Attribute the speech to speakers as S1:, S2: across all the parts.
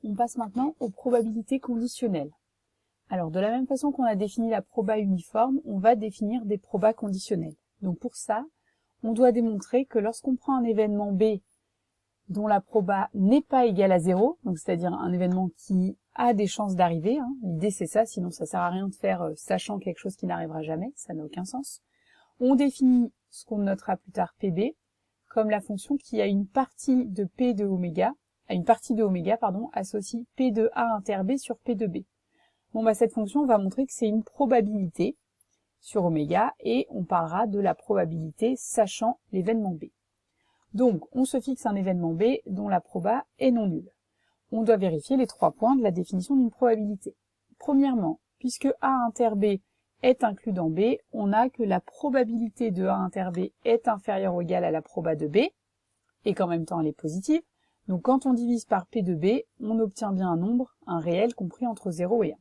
S1: on passe maintenant aux probabilités conditionnelles. Alors, de la même façon qu'on a défini la proba uniforme, on va définir des probas conditionnelles. Donc pour ça, on doit démontrer que lorsqu'on prend un événement B dont la proba n'est pas égale à 0, donc c'est-à-dire un événement qui a des chances d'arriver, l'idée c'est ça, sinon ça sert à rien de faire sachant quelque chose qui n'arrivera jamais, ça n'a aucun sens. On définit ce qu'on notera plus tard PB comme la fonction qui a une partie de P de oméga, associe P de A inter B sur P de B. Bon bah cette fonction va montrer que c'est une probabilité sur oméga et on parlera de la probabilité sachant l'événement B. Donc on se fixe un événement B dont la proba est non nulle. On doit vérifier les 3 points de la définition d'une probabilité. Premièrement, puisque A inter B est inclus dans B, on a que la probabilité de A inter B est inférieure ou égale à la proba de B, et qu'en même temps elle est positive. Donc quand on divise par P de B, on obtient bien un nombre, un réel compris entre 0 et 1.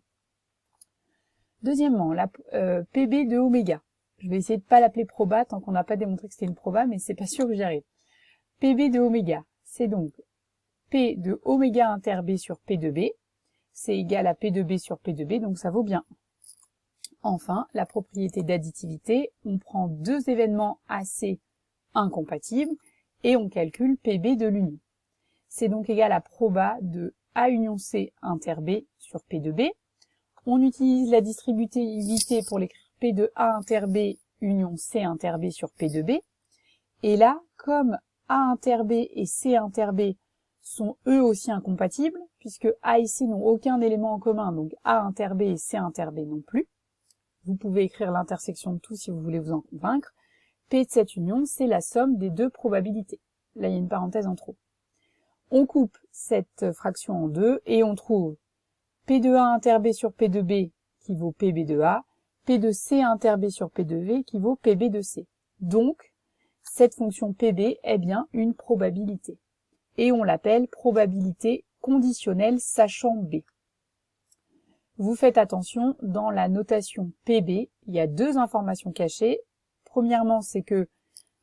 S1: Deuxièmement, la PB de oméga. Je vais essayer de pas l'appeler proba tant qu'on n'a pas démontré que c'était une proba, mais c'est pas sûr que j'y arrive. PB de oméga, c'est donc P de oméga inter B sur P de B, c'est égal à P de B sur P de B, donc ça vaut bien 1. Enfin, la propriété d'additivité, on prend deux événements AC incompatibles et on calcule PB de l'union. C'est donc égal à proba de A union C inter B sur P de B. On utilise la distributivité pour l'écrire P de A inter B union C inter B sur P de B. Et là, comme A inter B et C inter B sont eux aussi incompatibles, puisque A et C n'ont aucun élément en commun, donc A inter B et C inter B non plus. Vous pouvez écrire l'intersection de tout si vous voulez vous en convaincre. P de cette union, c'est la somme des deux probabilités. Là, il y a une parenthèse en trop. On coupe cette fraction en deux et on trouve P de A inter B sur P de B qui vaut PB de A, P de C inter B sur P de V qui vaut PB de C. Donc, cette fonction PB est bien une probabilité. Et on l'appelle probabilité conditionnelle sachant B. Vous faites attention, dans la notation PB, il y a deux informations cachées. Premièrement, c'est que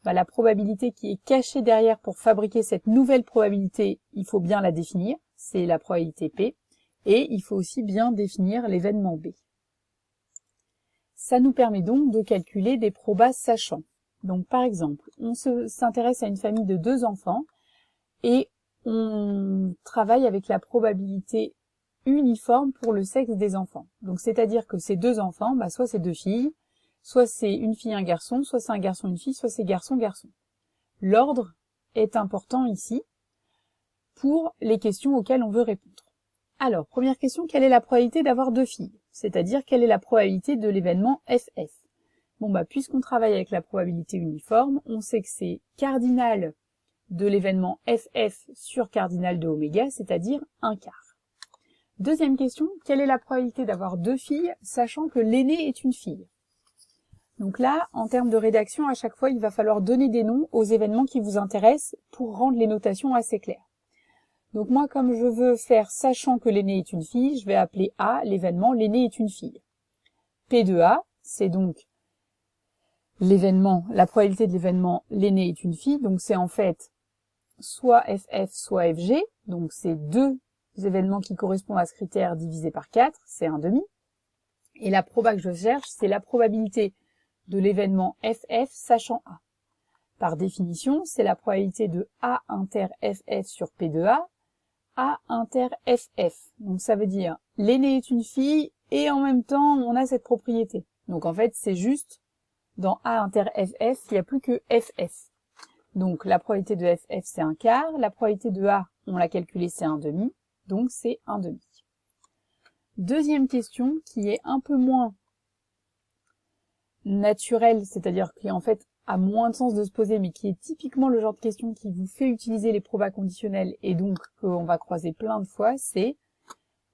S1: la probabilité qui est cachée derrière pour fabriquer cette nouvelle probabilité, il faut bien la définir, c'est la probabilité P, et il faut aussi bien définir l'événement B. Ça nous permet donc de calculer des probas sachants. Donc par exemple, on s'intéresse à une famille de 2 enfants, et on travaille avec la probabilité uniforme pour le sexe des enfants. Donc c'est-à-dire que ces 2 enfants, soit c'est 2 filles, soit c'est une fille, un garçon, soit c'est un garçon, une fille, soit c'est garçon, garçon. L'ordre est important ici pour les questions auxquelles on veut répondre. Alors, première question, quelle est la probabilité d'avoir 2 filles? C'est-à-dire, quelle est la probabilité de l'événement FF? Bon puisqu'on travaille avec la probabilité uniforme, on sait que c'est cardinal de l'événement FF sur cardinal de oméga, c'est-à-dire 1/4. Deuxième question, quelle est la probabilité d'avoir 2 filles, sachant que l'aînée est une fille? Donc là, en termes de rédaction, à chaque fois, il va falloir donner des noms aux événements qui vous intéressent pour rendre les notations assez claires. Donc moi, comme je veux faire sachant que l'aînée est une fille, je vais appeler A l'événement l'aînée est une fille. P de A, c'est donc l'événement, la probabilité de l'événement l'aînée est une fille, donc c'est en fait soit FF, soit FG, donc c'est deux événements qui correspondent à ce critère divisé par 4, c'est 1/2. Et la proba que je cherche, c'est la probabilité de l'événement FF sachant A. Par définition, c'est la probabilité de A inter FF sur P de A inter FF. Donc ça veut dire l'aînée est une fille et en même temps on a cette propriété. Donc en fait c'est juste dans A inter FF, il n'y a plus que FF. Donc la probabilité de FF c'est 1/4, la probabilité de A on l'a calculée c'est 1/2, donc c'est 1/2. Deuxième question qui est un peu moins naturelle, c'est-à-dire qui en fait a moins de sens de se poser, mais qui est typiquement le genre de question qui vous fait utiliser les probas conditionnelles et donc qu'on va croiser plein de fois, c'est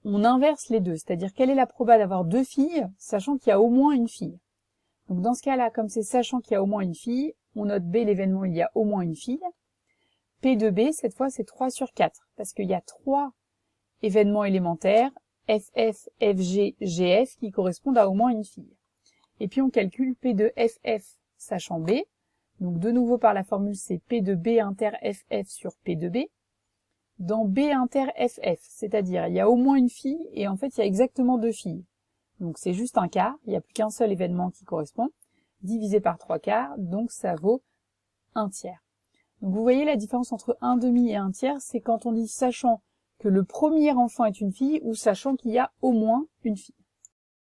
S1: on inverse les deux, c'est-à-dire quelle est la proba d'avoir 2 filles, sachant qu'il y a au moins une fille. Donc dans ce cas-là, comme c'est sachant qu'il y a au moins une fille, on note B l'événement il y a au moins une fille. P de B, cette fois c'est 3 sur 4, parce qu'il y a 3 événements élémentaires, FF, FG, GF, qui correspondent à au moins une fille. Et puis on calcule P de FF sachant B, donc de nouveau par la formule c'est P de B inter FF sur P de B. dans B inter FF, c'est-à-dire il y a au moins une fille et en fait il y a exactement 2 filles. Donc c'est juste un quart, il n'y a plus qu'un seul événement qui correspond, divisé par 3 quarts, donc ça vaut 1 tiers. Donc vous voyez la différence entre 1 demi et 1 tiers, c'est quand on dit sachant que le premier enfant est une fille ou sachant qu'il y a au moins une fille.